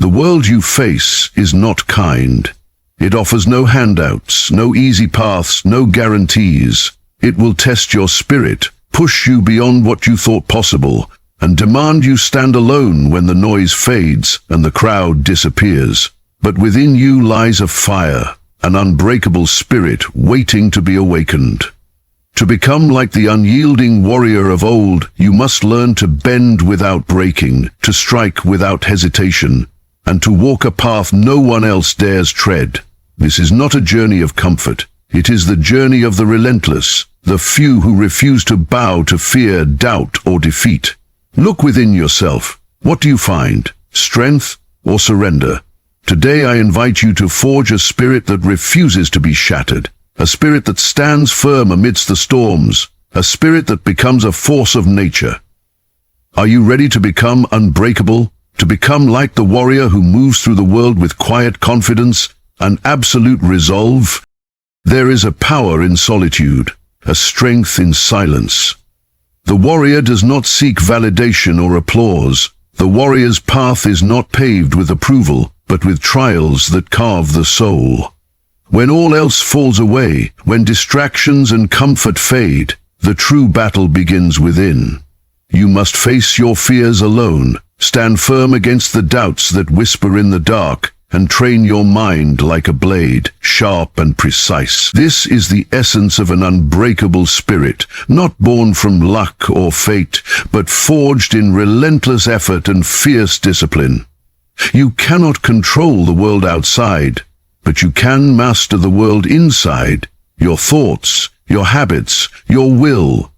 The world you face is not kind. It offers no handouts, no easy paths, no guarantees. It will test your spirit, push you beyond what you thought possible, and demand you stand alone when the noise fades and the crowd disappears. But within you lies a fire, an unbreakable spirit waiting to be awakened. To become like the unyielding warrior of old, you must learn to bend without breaking, to strike without hesitation, and to walk a path no one else dares tread. This is not a journey of comfort. It is the journey of the relentless, the few who refuse to bow to fear, doubt, or defeat. Look within yourself. What do you find? Strength or surrender? Today I invite you to forge a spirit that refuses to be shattered, a spirit that stands firm amidst the storms, a spirit that becomes a force of nature. Are you ready to become unbreakable, to become like the warrior who moves through the world with quiet confidence and absolute resolve? There is a power in solitude, a strength in silence. The warrior does not seek validation or applause. The warrior's path is not paved with approval, but with trials that carve the soul. When all else falls away, when distractions and comfort fade, the true battle begins within. You must face your fears alone, stand firm against the doubts that whisper in the dark, and train your mind like a blade, sharp and precise. This is the essence of an unbreakable spirit, not born from luck or fate, but forged in relentless effort and fierce discipline. You cannot control the world outside, but you can master the world inside. Your thoughts, your habits, your will.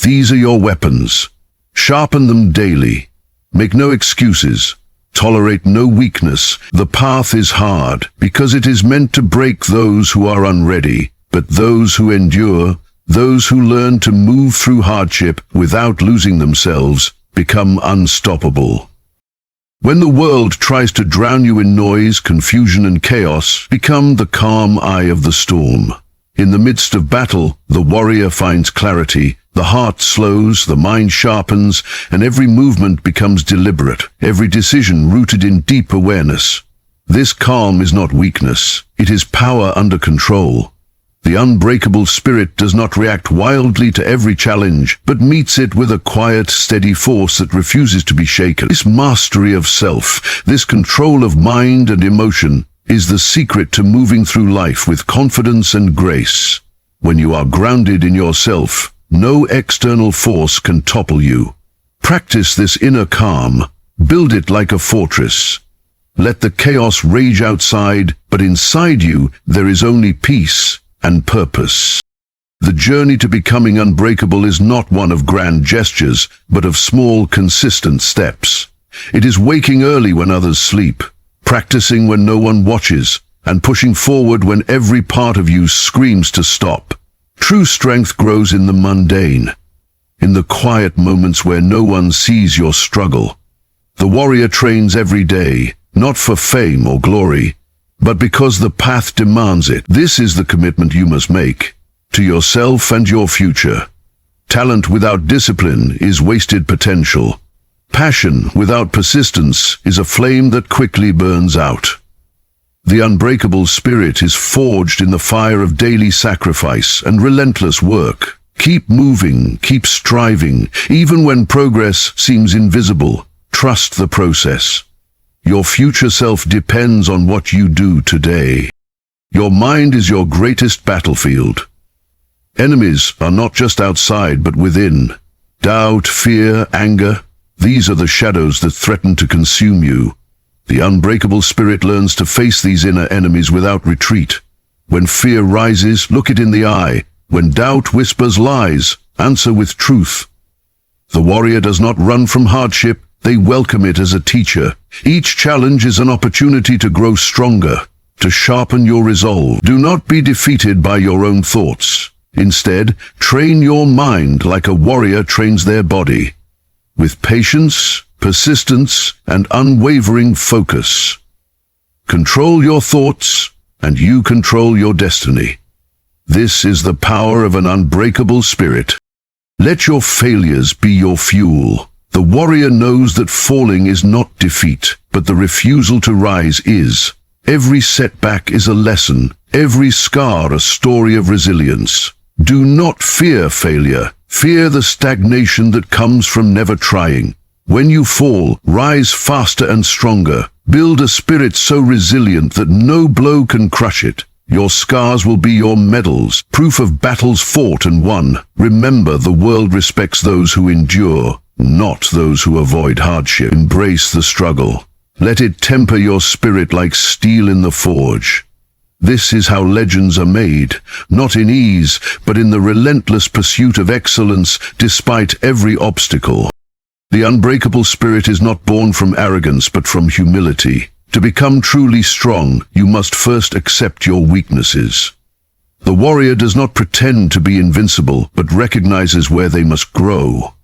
These are your weapons. Sharpen them daily. Make no excuses. Tolerate no weakness. The path is hard, because it is meant to break those who are unready, but those who endure, those who learn to move through hardship without losing themselves, become unstoppable. When the world tries to drown you in noise, confusion, and chaos, become the calm eye of the storm. In the midst of battle, the warrior finds clarity. The heart slows, the mind sharpens, and every movement becomes deliberate, every decision rooted in deep awareness. This calm is not weakness, it is power under control. The unbreakable spirit does not react wildly to every challenge, but meets it with a quiet, steady force that refuses to be shaken. This mastery of self, this control of mind and emotion, is the secret to moving through life with confidence and grace. When you are grounded in yourself, no external force can topple you. Practice this inner calm. Build it like a fortress. Let the chaos rage outside, but inside you there is only peace and purpose. The journey to becoming unbreakable is not one of grand gestures, but of small, consistent steps. It is waking early when others sleep, practicing when no one watches, and pushing forward when every part of you screams to stop. True strength grows in the mundane, in the quiet moments where no one sees your struggle. The warrior trains every day, not for fame or glory, but because the path demands it. This is the commitment you must make, to yourself and your future. Talent without discipline is wasted potential. Passion without persistence is a flame that quickly burns out. The unbreakable spirit is forged in the fire of daily sacrifice and relentless work. Keep moving, keep striving, even when progress seems invisible. Trust the process. Your future self depends on what you do today. Your mind is your greatest battlefield. Enemies are not just outside but within. Doubt, fear, anger, these are the shadows that threaten to consume you. The unbreakable spirit learns to face these inner enemies without retreat. When fear rises, look it in the eye. When doubt whispers lies, answer with truth. The warrior does not run from hardship, they welcome it as a teacher. Each challenge is an opportunity to grow stronger, to sharpen your resolve. Do not be defeated by your own thoughts. Instead, train your mind like a warrior trains their body. With patience, persistence, and unwavering focus. Control your thoughts, and you control your destiny. This is the power of an unbreakable spirit. Let your failures be your fuel. The warrior knows that falling is not defeat. but the refusal to rise is. Every setback is a lesson, every scar a story of resilience. Do not fear failure. Fear the stagnation that comes from never trying. When you fall, rise faster and stronger. Build a spirit so resilient that no blow can crush it. Your scars will be your medals, proof of battles fought and won. Remember, the world respects those who endure, not those who avoid hardship. Embrace the struggle. Let it temper your spirit like steel in the forge. This is how legends are made, not in ease, but in the relentless pursuit of excellence despite every obstacle. The unbreakable spirit is not born from arrogance, but from humility. To become truly strong, you must first accept your weaknesses. The warrior does not pretend to be invincible, but recognizes where they must grow.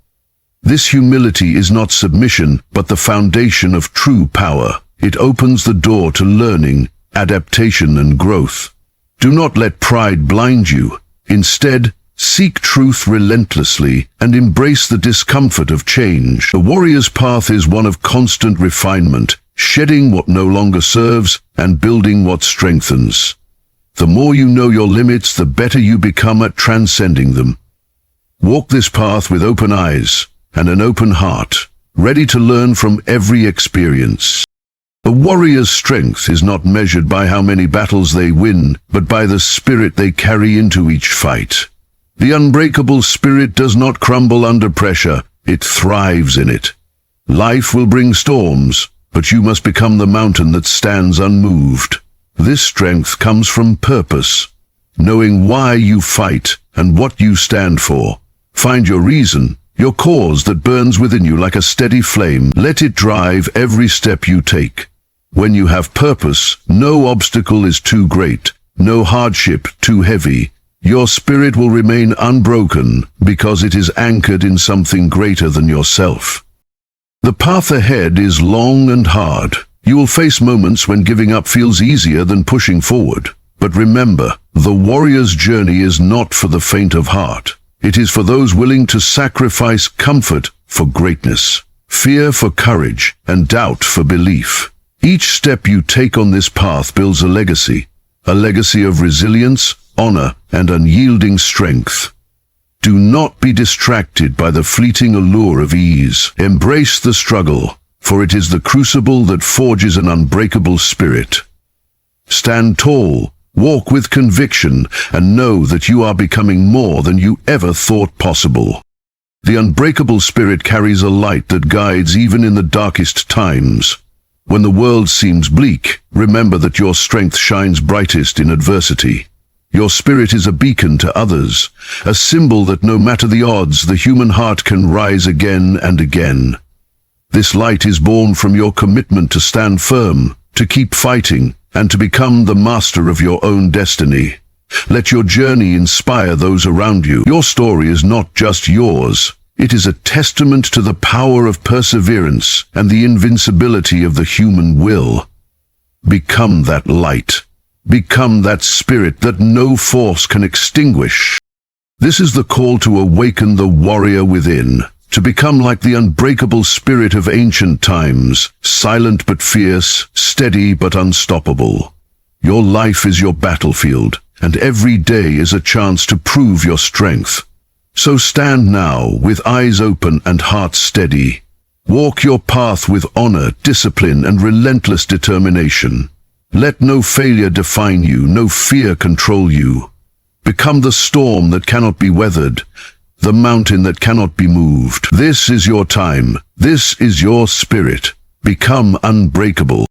This humility is not submission, but the foundation of true power. It opens the door to learning, adaptation, and growth. Do not let pride blind you. Instead, seek truth relentlessly and embrace the discomfort of change. The warrior's path is one of constant refinement, shedding what no longer serves and building what strengthens. The more you know your limits, the better you become at transcending them. Walk this path with open eyes and an open heart, ready to learn from every experience. A warrior's strength is not measured by how many battles they win, but by the spirit they carry into each fight. The unbreakable spirit does not crumble under pressure, it thrives in it. Life will bring storms, but you must become the mountain that stands unmoved. This strength comes from purpose, knowing why you fight and what you stand for. Find your reason, your cause that burns within you like a steady flame. Let it drive every step you take. When you have purpose, no obstacle is too great, no hardship too heavy. Your spirit will remain unbroken because it is anchored in something greater than yourself. The path ahead is long and hard. You will face moments when giving up feels easier than pushing forward. But remember, the warrior's journey is not for the faint of heart. It is for those willing to sacrifice comfort for greatness, fear for courage, and doubt for belief. Each step you take on this path builds a legacy of resilience, honor, and unyielding strength. Do not be distracted by the fleeting allure of ease. Embrace the struggle, for it is the crucible that forges an unbreakable spirit. Stand tall, walk with conviction, and know that you are becoming more than you ever thought possible. The unbreakable spirit carries a light that guides even in the darkest times. When the world seems bleak, remember that your strength shines brightest in adversity. Your spirit is a beacon to others, a symbol that no matter the odds, the human heart can rise again and again. This light is born from your commitment to stand firm, to keep fighting, and to become the master of your own destiny. Let your journey inspire those around you. Your story is not just yours. It is a testament to the power of perseverance and the invincibility of the human will. Become that light. Become that spirit that no force can extinguish. This is the call to awaken the warrior within, to become like the unbreakable spirit of ancient times, silent but fierce, steady but unstoppable. Your life is your battlefield, and every day is a chance to prove your strength. So stand now, with eyes open and heart steady. Walk your path with honor, discipline, and relentless determination. Let no failure define you, no fear control you. Become the storm that cannot be weathered, the mountain that cannot be moved. This is your time. This is your spirit. Become unbreakable.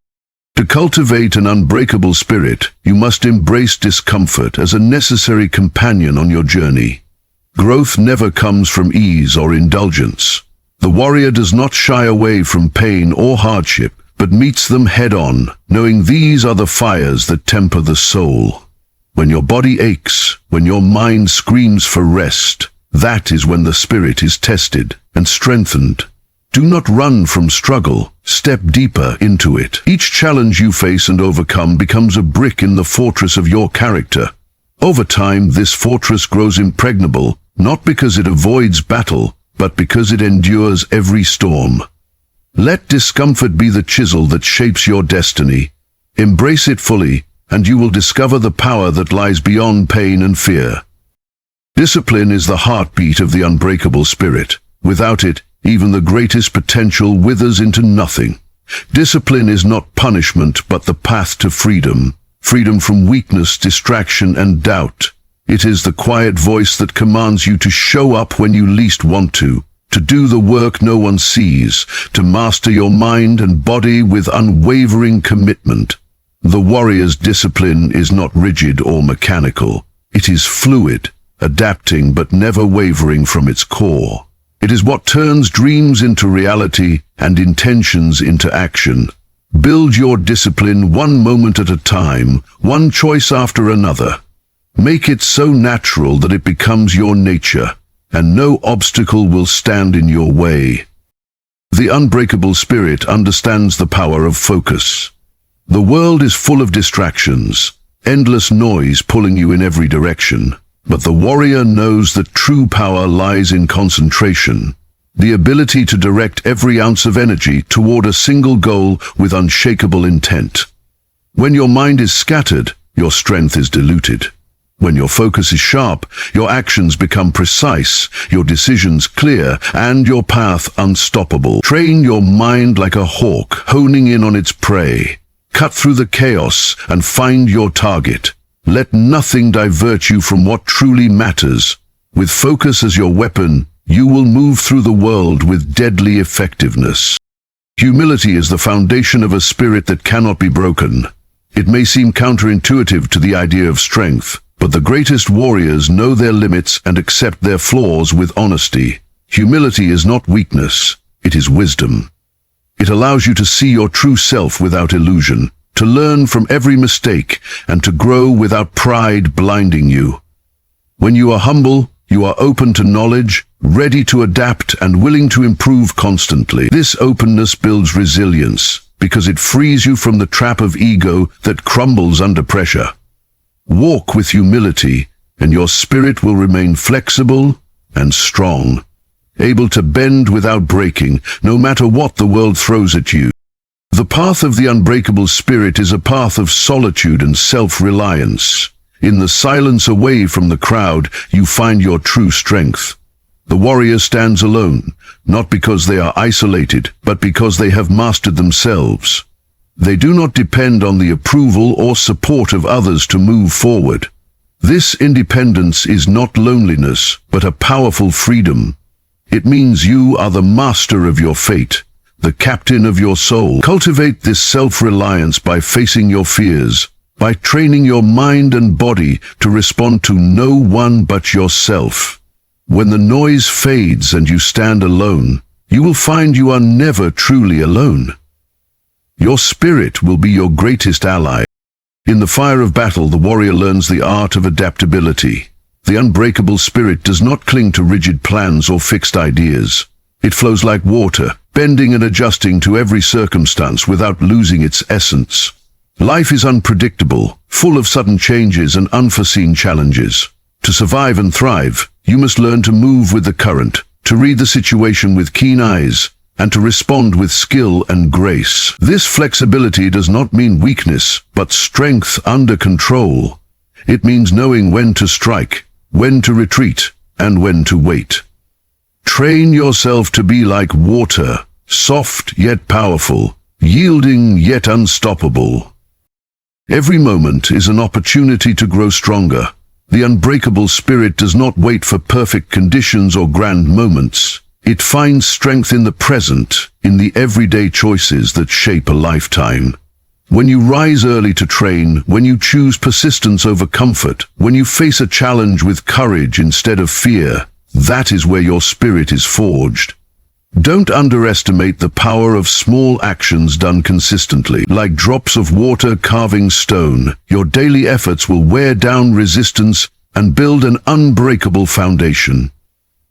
To cultivate an unbreakable spirit, you must embrace discomfort as a necessary companion on your journey. Growth never comes from ease or indulgence. The warrior does not shy away from pain or hardship, but meets them head-on, knowing these are the fires that temper the soul. When your body aches, when your mind screams for rest, that is when the spirit is tested and strengthened. Do not run from struggle, step deeper into it. Each challenge you face and overcome becomes a brick in the fortress of your character. Over time, this fortress grows impregnable, not because it avoids battle, but because it endures every storm. Let discomfort be the chisel that shapes your destiny. Embrace it fully, and you will discover the power that lies beyond pain and fear. Discipline is the heartbeat of the unbreakable spirit. Without it, even the greatest potential withers into nothing. Discipline is not punishment, but the path to freedom. Freedom from weakness, distraction, and doubt. It is the quiet voice that commands you to show up when you least want to do the work no one sees, to master your mind and body with unwavering commitment. The warrior's discipline is not rigid or mechanical. It is fluid, adapting but never wavering from its core. It is what turns dreams into reality and intentions into action. Build your discipline one moment at a time, one choice after another. Make it so natural that it becomes your nature, and no obstacle will stand in your way. The unbreakable spirit understands the power of focus. The world is full of distractions, endless noise pulling you in every direction. But the warrior knows that true power lies in concentration, the ability to direct every ounce of energy toward a single goal with unshakable intent. When your mind is scattered, your strength is diluted. When your focus is sharp, your actions become precise, your decisions clear, and your path unstoppable. Train your mind like a hawk, honing in on its prey. Cut through the chaos and find your target. Let nothing divert you from what truly matters. With focus as your weapon, you will move through the world with deadly effectiveness. Humility is the foundation of a spirit that cannot be broken. It may seem counterintuitive to the idea of strength, but the greatest warriors know their limits and accept their flaws with honesty. Humility is not weakness, it is wisdom. It allows you to see your true self without illusion, to learn from every mistake, and to grow without pride blinding you. When you are humble, you are open to knowledge, ready to adapt, and willing to improve constantly. This openness builds resilience, because it frees you from the trap of ego that crumbles under pressure. Walk with humility, and your spirit will remain flexible and strong, able to bend without breaking, no matter what the world throws at you. The path of the unbreakable spirit is a path of solitude and self-reliance. In the silence away from the crowd, you find your true strength. The warrior stands alone, not because they are isolated, but because they have mastered themselves. They do not depend on the approval or support of others to move forward. This independence is not loneliness, but a powerful freedom. It means you are the master of your fate, the captain of your soul. Cultivate this self-reliance by facing your fears, by training your mind and body to respond to no one but yourself. When the noise fades and you stand alone, you will find you are never truly alone. Your spirit will be your greatest ally. In the fire of battle, the warrior learns the art of adaptability. The unbreakable spirit does not cling to rigid plans or fixed ideas. It flows like water, bending and adjusting to every circumstance without losing its essence. Life is unpredictable, full of sudden changes and unforeseen challenges. To survive and thrive, you must learn to move with the current, to read the situation with keen eyes, and to respond with skill and grace. This flexibility does not mean weakness, but strength under control. It means knowing when to strike, when to retreat, and when to wait. Train yourself to be like water, soft yet powerful, yielding yet unstoppable. Every moment is an opportunity to grow stronger. The unbreakable spirit does not wait for perfect conditions or grand moments. It finds strength in the present, in the everyday choices that shape a lifetime. When you rise early to train, when you choose persistence over comfort, when you face a challenge with courage instead of fear, that is where your spirit is forged. Don't underestimate the power of small actions done consistently. Like drops of water carving stone, your daily efforts will wear down resistance and build an unbreakable foundation.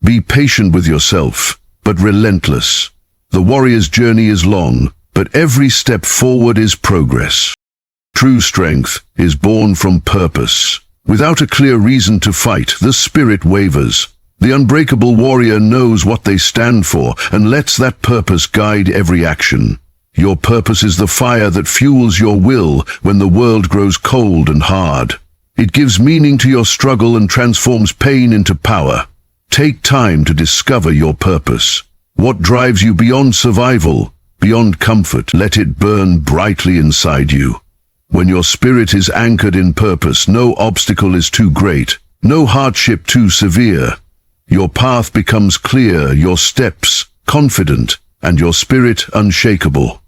Be patient with yourself, but relentless. The warrior's journey is long, but every step forward is progress. True strength is born from purpose. Without a clear reason to fight, the spirit wavers. The unbreakable warrior knows what they stand for and lets that purpose guide every action. Your purpose is the fire that fuels your will when the world grows cold and hard. It gives meaning to your struggle and transforms pain into power. Take time to discover your purpose. What drives you beyond survival, beyond comfort? Let it burn brightly inside you. When your spirit is anchored in purpose, no obstacle is too great, no hardship too severe. Your path becomes clear, your steps confident, and your spirit unshakable.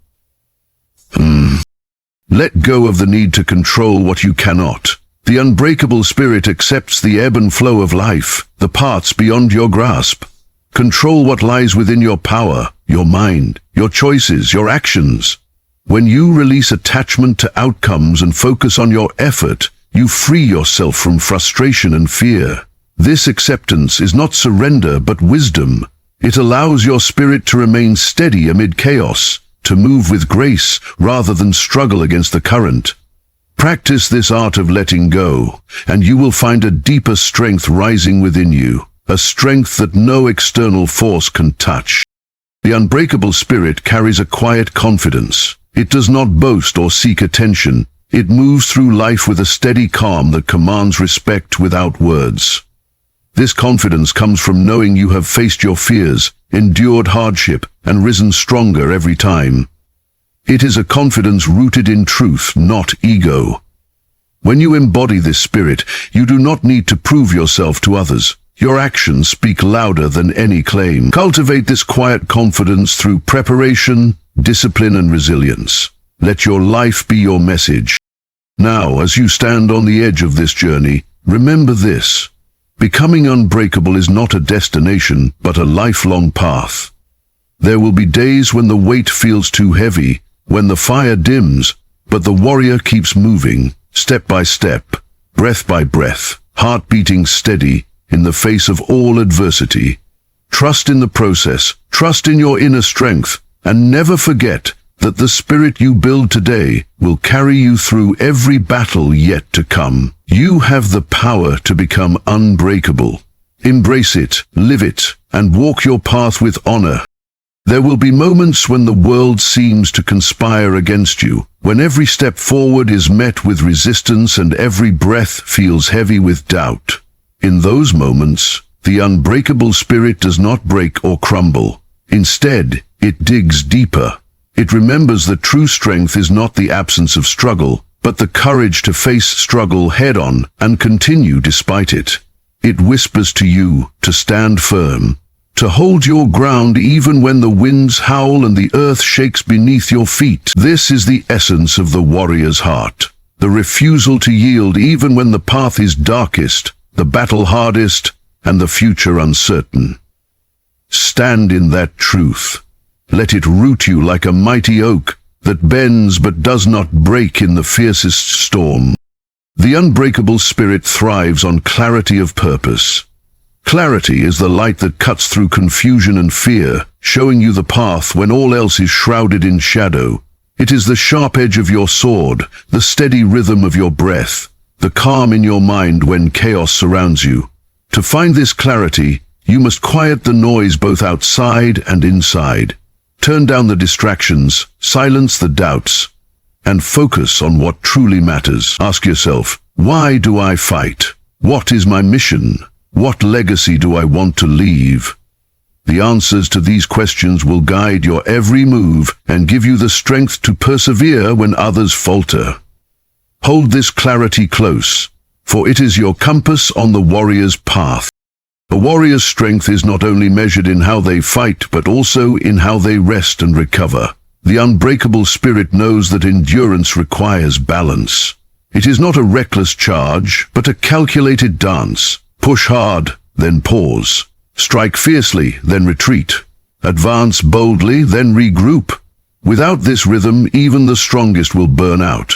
Let go of the need to control what you cannot. The unbreakable spirit accepts the ebb and flow of life, the parts beyond your grasp. Control what lies within your power, your mind, your choices, your actions. When you release attachment to outcomes and focus on your effort, you free yourself from frustration and fear. This acceptance is not surrender but wisdom. It allows your spirit to remain steady amid chaos, to move with grace rather than struggle against the current. Practice this art of letting go, and you will find a deeper strength rising within you, a strength that no external force can touch. The unbreakable spirit carries a quiet confidence. It does not boast or seek attention. It moves through life with a steady calm that commands respect without words. This confidence comes from knowing you have faced your fears, endured hardship, and risen stronger every time. It is a confidence rooted in truth, not ego. When you embody this spirit, you do not need to prove yourself to others. Your actions speak louder than any claim. Cultivate this quiet confidence through preparation, discipline, and resilience. Let your life be your message. Now, as you stand on the edge of this journey, remember this. Becoming unbreakable is not a destination, but a lifelong path. There will be days when the weight feels too heavy, when the fire dims, but the warrior keeps moving, step by step, breath by breath, heart beating steady in the face of all adversity. Trust in the process, trust in your inner strength, and never forget that the spirit you build today will carry you through every battle yet to come. You have the power to become unbreakable. Embrace it, live it, and walk your path with honor. There will be moments when the world seems to conspire against you, when every step forward is met with resistance and every breath feels heavy with doubt. In those moments, the unbreakable spirit does not break or crumble. Instead, it digs deeper. It remembers that true strength is not the absence of struggle, but the courage to face struggle head-on and continue despite it. It whispers to you to stand firm, to hold your ground even when the winds howl and the earth shakes beneath your feet. This is the essence of the warrior's heart, the refusal to yield even when the path is darkest, the battle hardest, and the future uncertain. Stand in that truth. Let it root you like a mighty oak that bends but does not break in the fiercest storm. The unbreakable spirit thrives on clarity of purpose. Clarity is the light that cuts through confusion and fear, showing you the path when all else is shrouded in shadow. It is the sharp edge of your sword, the steady rhythm of your breath, the calm in your mind when chaos surrounds you. To find this clarity, you must quiet the noise both outside and inside. Turn down the distractions, silence the doubts, and focus on what truly matters. Ask yourself, why do I fight? What is my mission? What legacy do I want to leave? The answers to these questions will guide your every move and give you the strength to persevere when others falter. Hold this clarity close, for it is your compass on the warrior's path. A warrior's strength is not only measured in how they fight, but also in how they rest and recover. The unbreakable spirit knows that endurance requires balance. It is not a reckless charge, but a calculated dance. Push hard, then pause. Strike fiercely, then retreat. Advance boldly, then regroup. Without this rhythm, even the strongest will burn out.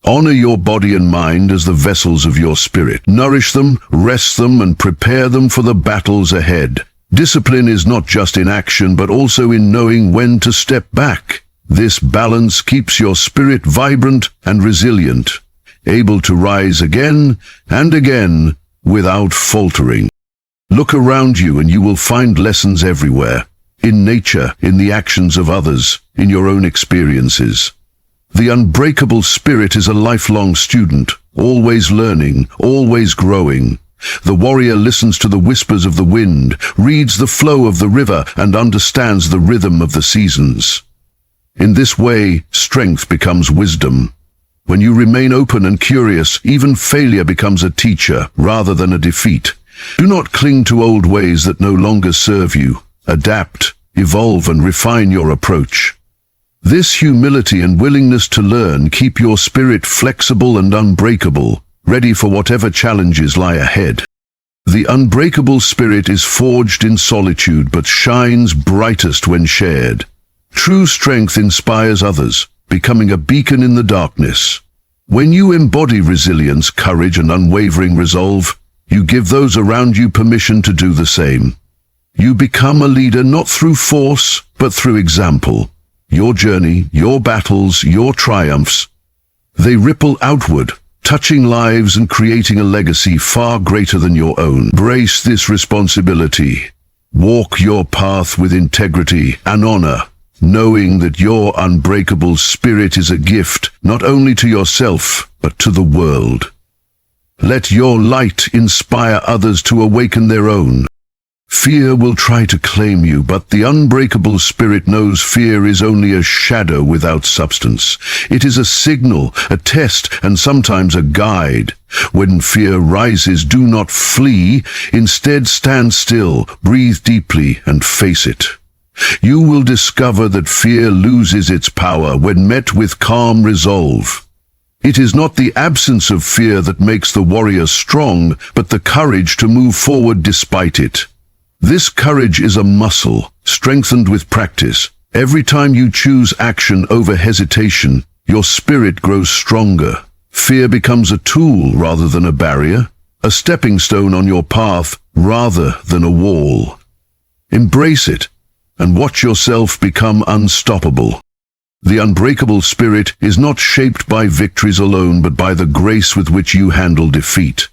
Honor your body and mind as the vessels of your spirit. Nourish them, rest them, and prepare them for the battles ahead. Discipline is not just in action, but also in knowing when to step back. This balance keeps your spirit vibrant and resilient, able to rise again and again without faltering. Look around you and you will find lessons everywhere. In nature, in the actions of others, in your own experiences. The unbreakable spirit is a lifelong student, always learning, always growing. The warrior listens to the whispers of the wind, reads the flow of the river, and understands the rhythm of the seasons. In this way, strength becomes wisdom. When you remain open and curious, even failure becomes a teacher rather than a defeat. Do not cling to old ways that no longer serve you. Adapt, evolve, and refine your approach. This humility and willingness to learn keep your spirit flexible and unbreakable, ready for whatever challenges lie ahead. The unbreakable spirit is forged in solitude but shines brightest when shared. True strength inspires others, becoming a beacon in the darkness. When you embody resilience, courage, and unwavering resolve, you give those around you permission to do the same. You become a leader not through force, but through example. Your journey, your battles, your triumphs, they ripple outward, touching lives and creating a legacy far greater than your own. Embrace this responsibility. Walk your path with integrity and honor, knowing that your unbreakable spirit is a gift not only to yourself, but to the world. Let your light inspire others to awaken their own. Fear will try to claim you, but the unbreakable spirit knows fear is only a shadow without substance. It is a signal, a test, and sometimes a guide. When fear rises, do not flee. Instead, stand still, breathe deeply, and face it. You will discover that fear loses its power when met with calm resolve. It is not the absence of fear that makes the warrior strong, but the courage to move forward despite it. This courage is a muscle, strengthened with practice. Every time you choose action over hesitation, your spirit grows stronger. Fear becomes a tool rather than a barrier, a stepping stone on your path rather than a wall. Embrace it, and watch yourself become unstoppable. The unbreakable spirit is not shaped by victories alone, but by the grace with which you handle defeat.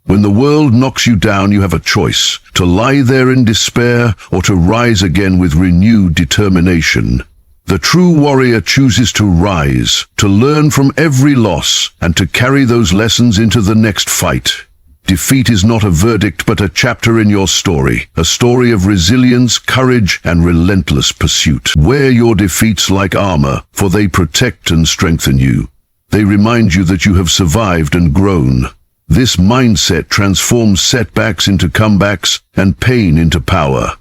When the world knocks you down, you have a choice, to lie there in despair or to rise again with renewed determination. The true warrior chooses to rise, to learn from every loss, and to carry those lessons into the next fight. Defeat is not a verdict, but a chapter in your story, a story of resilience, courage, and relentless pursuit. Wear your defeats like armor, for they protect and strengthen you. They remind you that you have survived and grown. This mindset transforms setbacks into comebacks and pain into power.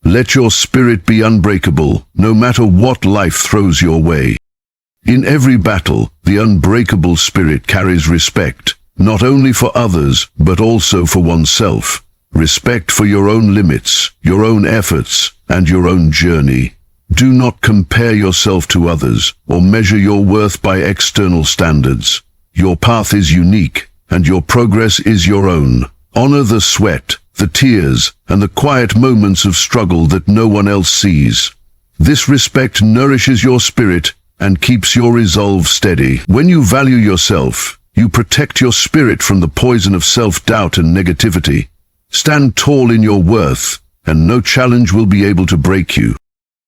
Let your spirit be unbreakable, no matter what life throws your way. In every battle, the unbreakable spirit carries respect, not only for others, but also for oneself. Respect for your own limits, your own efforts, and your own journey. Do not compare yourself to others or measure your worth by external standards. Your path is unique, and your progress is your own. Honor the sweat, the tears, and the quiet moments of struggle that no one else sees. This respect nourishes your spirit and keeps your resolve steady. When you value yourself, you protect your spirit from the poison of self-doubt and negativity. Stand tall in your worth, and no challenge will be able to break you.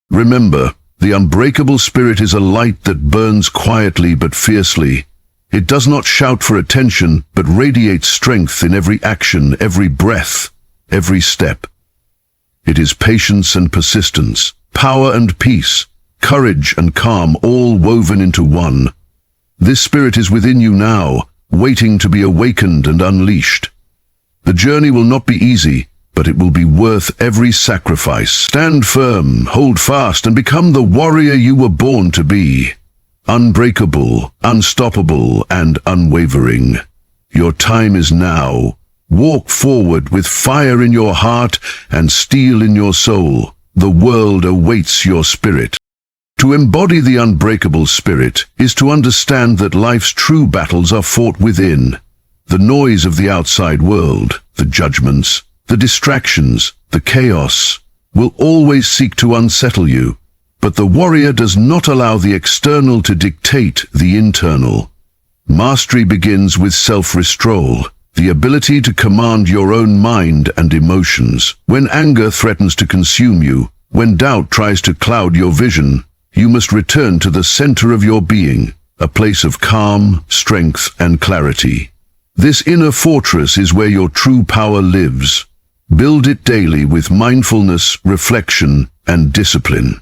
Remember, the unbreakable spirit is a light that burns quietly but fiercely. It does not shout for attention, but radiates strength in every action, every breath, every step. It is patience and persistence, power and peace, courage and calm, all woven into one. This spirit is within you now, waiting to be awakened and unleashed. The journey will not be easy, but it will be worth every sacrifice. Stand firm, hold fast, and become the warrior you were born to be. Unbreakable, unstoppable, and unwavering. Your time is now. Walk forward with fire in your heart and steel in your soul. The world awaits your spirit. To embody the unbreakable spirit is to understand that life's true battles are fought within. The noise of the outside world, the judgments, the distractions, the chaos, will always seek to unsettle you. But the warrior does not allow the external to dictate the internal. Mastery begins with self-restraint. the ability to command your own mind and emotions. When anger threatens to consume you, when doubt tries to cloud your vision, you must return to the center of your being, a place of calm, strength, and clarity. This inner fortress is where your true power lives. Build it daily with mindfulness, reflection, and discipline.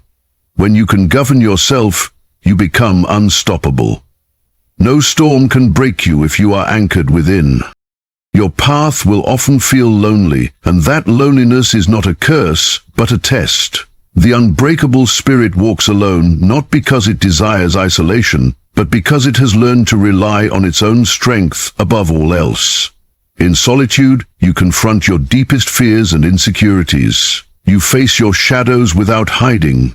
When you can govern yourself, you become unstoppable. No storm can break you if you are anchored within. Your path will often feel lonely, and that loneliness is not a curse, but a test. The unbreakable spirit walks alone, not because it desires isolation, but because it has learned to rely on its own strength above all else. In solitude, you confront your deepest fears and insecurities. You face your shadows without hiding.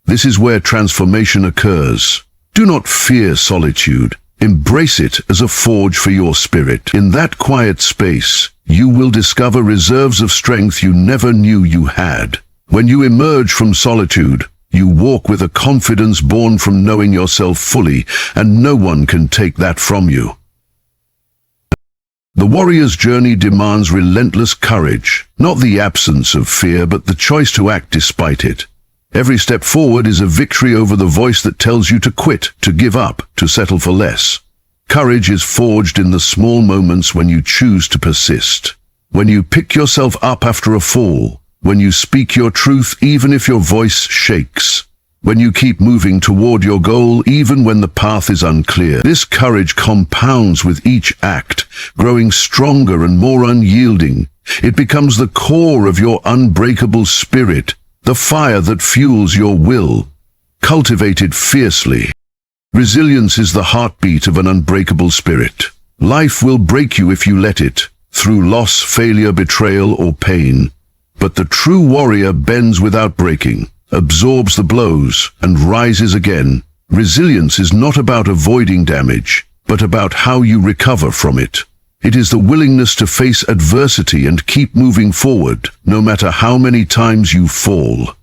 This is where transformation occurs. Do not fear solitude. Embrace it as a forge for your spirit. In that quiet space, you will discover reserves of strength you never knew you had. When you emerge from solitude, you walk with a confidence born from knowing yourself fully, and no one can take that from you. The warrior's journey demands relentless courage, not the absence of fear, but the choice to act despite it. Every step forward is a victory over the voice that tells you to quit, to give up, to settle for less. Courage is forged in the small moments when you choose to persist. When you pick yourself up after a fall. When you speak your truth even if your voice shakes. When you keep moving toward your goal even when the path is unclear. This courage compounds with each act, growing stronger and more unyielding. It becomes the core of your unbreakable spirit, the fire that fuels your will. Cultivate it fiercely. Resilience is the heartbeat of an unbreakable spirit. Life will break you if you let it, through loss, failure, betrayal, or pain. But the true warrior bends without breaking, absorbs the blows, and rises again. Resilience is not about avoiding damage, but about how you recover from it. It is the willingness to face adversity and keep moving forward, no matter how many times you fall.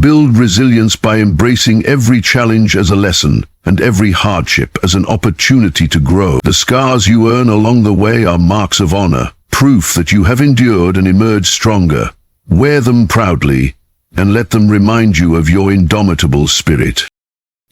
Build resilience by embracing every challenge as a lesson, and every hardship as an opportunity to grow. The scars you earn along the way are marks of honor, proof that you have endured and emerged stronger. Wear them proudly, and let them remind you of your indomitable spirit.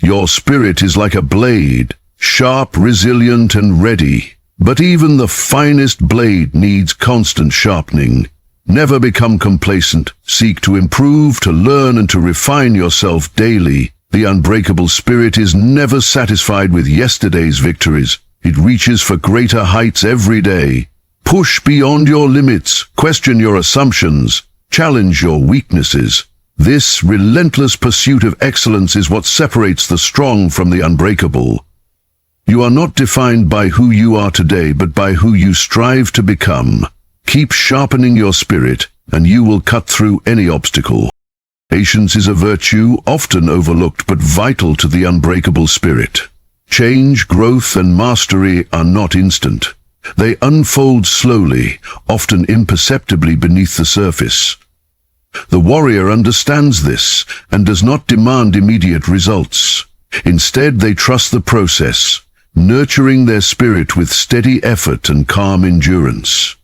Your spirit is like a blade, sharp, resilient, and ready. But even the finest blade needs constant sharpening. Never become complacent. Seek to improve, to learn, and to refine yourself daily. The unbreakable spirit is never satisfied with yesterday's victories. It reaches for greater heights every day. Push beyond your limits. Question your assumptions. Challenge your weaknesses. This relentless pursuit of excellence is what separates the strong from the unbreakable. You are not defined by who you are today, but by who you strive to become. Keep sharpening your spirit, and you will cut through any obstacle. Patience is a virtue often overlooked but vital to the unbreakable spirit. Change, growth, and mastery are not instant. They unfold slowly, often imperceptibly beneath the surface. The warrior understands this and does not demand immediate results. Instead, they trust the process, nurturing their spirit with steady effort and calm endurance.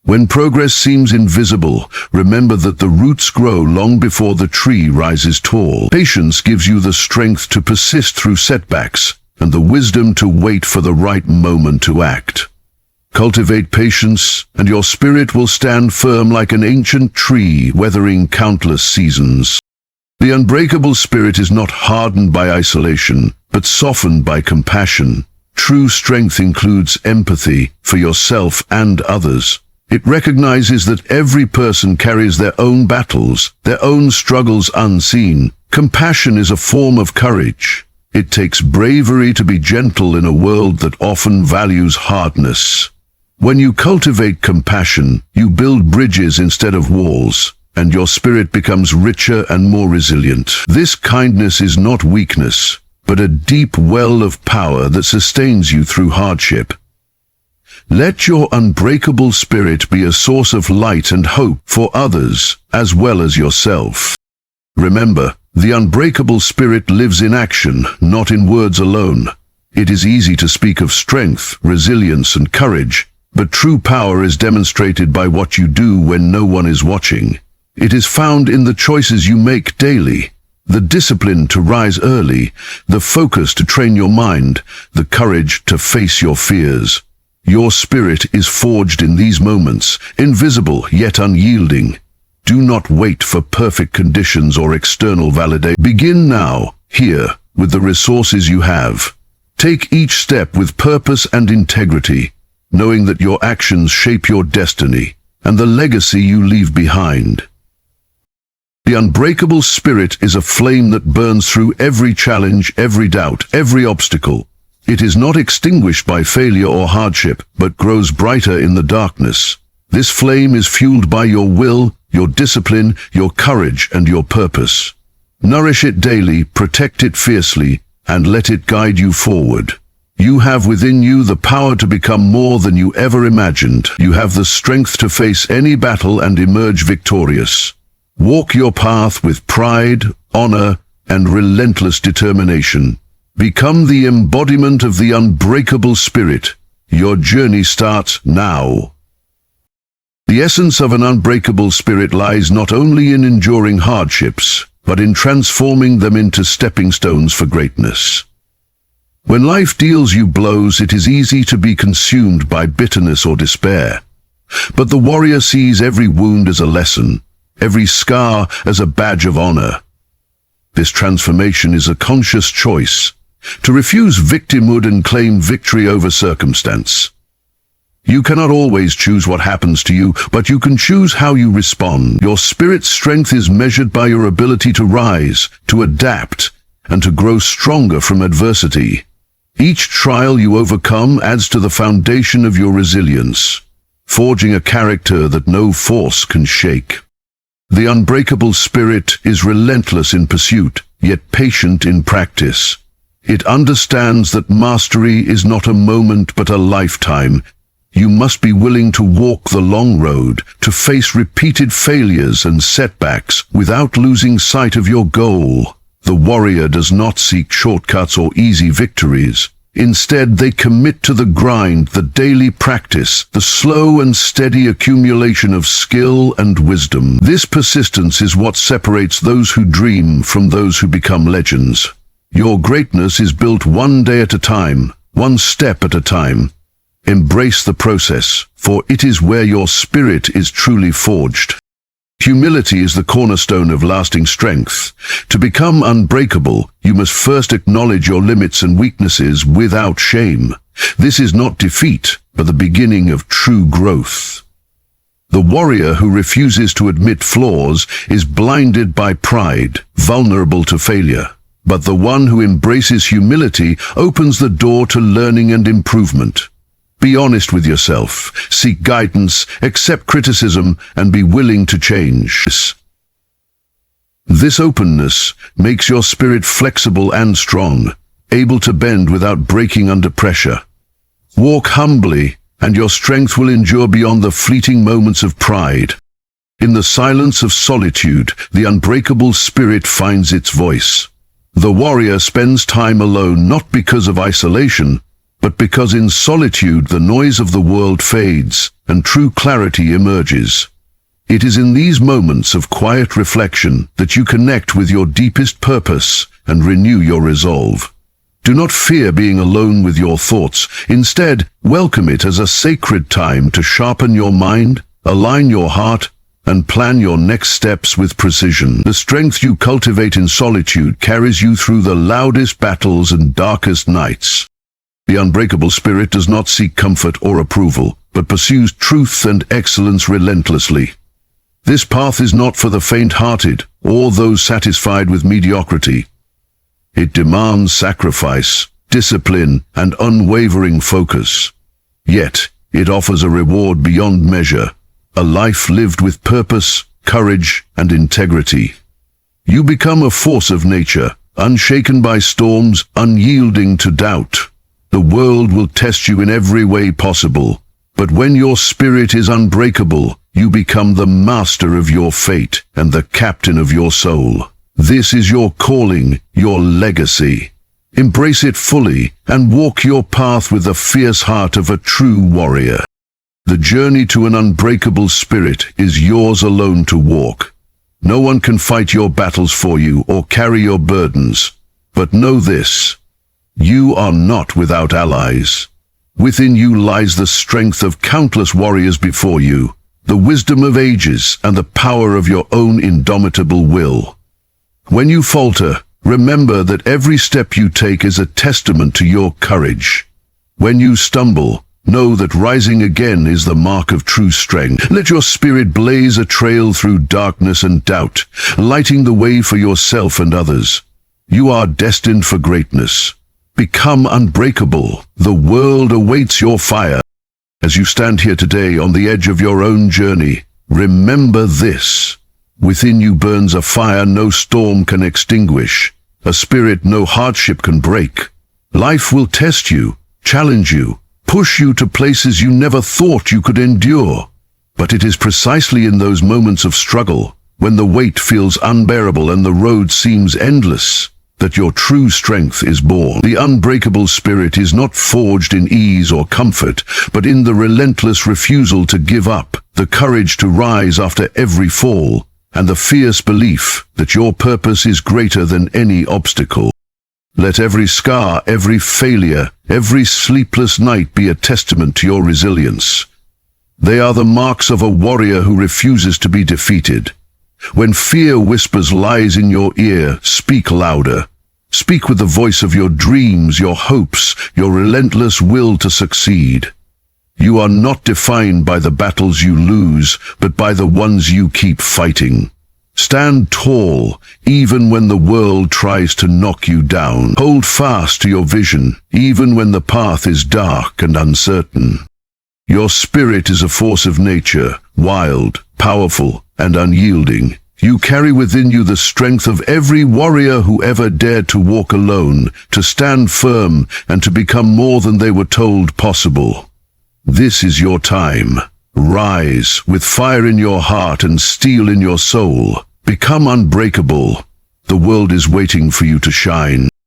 When progress seems invisible, remember that the roots grow long before the tree rises tall. Patience gives you the strength to persist through setbacks and the wisdom to wait for the right moment to act. Cultivate patience, and your spirit will stand firm like an ancient tree weathering countless seasons. The unbreakable spirit is not hardened by isolation, but softened by compassion. True strength includes empathy for yourself and others. It recognizes that every person carries their own battles, their own struggles unseen. Compassion is a form of courage. It takes bravery to be gentle in a world that often values hardness. When you cultivate compassion, you build bridges instead of walls, and your spirit becomes richer and more resilient. This kindness is not weakness, but a deep well of power that sustains you through hardship. Let your unbreakable spirit be a source of light and hope for others as well as yourself. Remember, the unbreakable spirit lives in action, not in words alone. It is easy to speak of strength, resilience, and courage, But true power is demonstrated by what you do when no one is watching. It is found in the choices you make daily, the discipline to rise early, the focus to train your mind, the courage to face your fears. Your spirit is forged in these moments, invisible yet unyielding. Do not wait for perfect conditions or external validation. Begin now, here, with the resources you have. Take each step with purpose and integrity, knowing that your actions shape your destiny and the legacy you leave behind. The unbreakable spirit is a flame that burns through every challenge, every doubt, every obstacle. It is not extinguished by failure or hardship, but grows brighter in the darkness. This flame is fueled by your will, your discipline, your courage, and your purpose. Nourish it daily, protect it fiercely, and let it guide you forward. You have within you the power to become more than you ever imagined. You have the strength to face any battle and emerge victorious. Walk your path with pride, honor, and relentless determination. Become the embodiment of the unbreakable spirit. Your journey starts now. The essence of an unbreakable spirit lies not only in enduring hardships, but in transforming them into stepping stones for greatness. When life deals you blows, it is easy to be consumed by bitterness or despair. But the warrior sees every wound as a lesson, every scar as a badge of honor. This transformation is a conscious choice, to refuse victimhood and claim victory over circumstance. You cannot always choose what happens to you, but you can choose how you respond. Your spirit's strength is measured by your ability to rise, to adapt, and to grow stronger from adversity. Each trial you overcome adds to the foundation of your resilience, forging a character that no force can shake. The unbreakable spirit is relentless in pursuit, yet patient in practice. It understands that mastery is not a moment but a lifetime. You must be willing to walk the long road, to face repeated failures and setbacks without losing sight of your goal. The warrior does not seek shortcuts or easy victories. Instead, they commit to the grind, the daily practice, the slow and steady accumulation of skill and wisdom. This persistence is what separates those who dream from those who become legends. Your greatness is built one day at a time, one step at a time. Embrace the process, for it is where your spirit is truly forged. Humility is the cornerstone of lasting strength. To become unbreakable, you must first acknowledge your limits and weaknesses without shame. This is not defeat, but the beginning of true growth. The warrior who refuses to admit flaws is blinded by pride, vulnerable to failure. But the one who embraces humility opens the door to learning and improvement. Be honest with yourself, seek guidance, accept criticism, and be willing to change. This openness makes your spirit flexible and strong, able to bend without breaking under pressure. Walk humbly, and your strength will endure beyond the fleeting moments of pride. In the silence of solitude, the unbreakable spirit finds its voice. The warrior spends time alone not because of isolation, but because in solitude the noise of the world fades and true clarity emerges. It is in these moments of quiet reflection that you connect with your deepest purpose and renew your resolve. Do not fear being alone with your thoughts. Instead, welcome it as a sacred time to sharpen your mind, align your heart, and plan your next steps with precision. The strength you cultivate in solitude carries you through the loudest battles and darkest nights. The unbreakable spirit does not seek comfort or approval, but pursues truth and excellence relentlessly. This path is not for the faint-hearted or those satisfied with mediocrity. It demands sacrifice, discipline, and unwavering focus. Yet, it offers a reward beyond measure, a life lived with purpose, courage, and integrity. You become a force of nature, unshaken by storms, unyielding to doubt. The world will test you in every way possible, but when your spirit is unbreakable, you become the master of your fate and the captain of your soul. This is your calling, your legacy. Embrace it fully and walk your path with the fierce heart of a true warrior. The journey to an unbreakable spirit is yours alone to walk. No one can fight your battles for you or carry your burdens. But know this: you are not without allies. Within you lies the strength of countless warriors before you, the wisdom of ages, and the power of your own indomitable will. When you falter, remember that every step you take is a testament to your courage. When you stumble, know that rising again is the mark of true strength. Let your spirit blaze a trail through darkness and doubt, lighting the way for yourself and others. You are destined for greatness. Become unbreakable. The world awaits your fire. As you stand here today on the edge of your own journey, remember this: within you burns a fire no storm can extinguish, a spirit no hardship can break. Life will test you, challenge you, push you to places you never thought you could endure. But it is precisely in those moments of struggle, when the weight feels unbearable and the road seems endless, that your true strength is born. The unbreakable spirit is not forged in ease or comfort, but in the relentless refusal to give up, the courage to rise after every fall, and the fierce belief that your purpose is greater than any obstacle. Let every scar, every failure, every sleepless night be a testament to your resilience. They are the marks of a warrior who refuses to be defeated. When fear whispers lies in your ear, speak louder. Speak with the voice of your dreams, your hopes, your relentless will to succeed. You are not defined by the battles you lose, but by the ones you keep fighting. Stand tall, even when the world tries to knock you down. Hold fast to your vision, even when the path is dark and uncertain. Your spirit is a force of nature, wild, powerful, and unyielding. You carry within you the strength of every warrior who ever dared to walk alone, to stand firm, and to become more than they were told possible. This is your time. Rise, with fire in your heart and steel in your soul. Become unbreakable. The world is waiting for you to shine.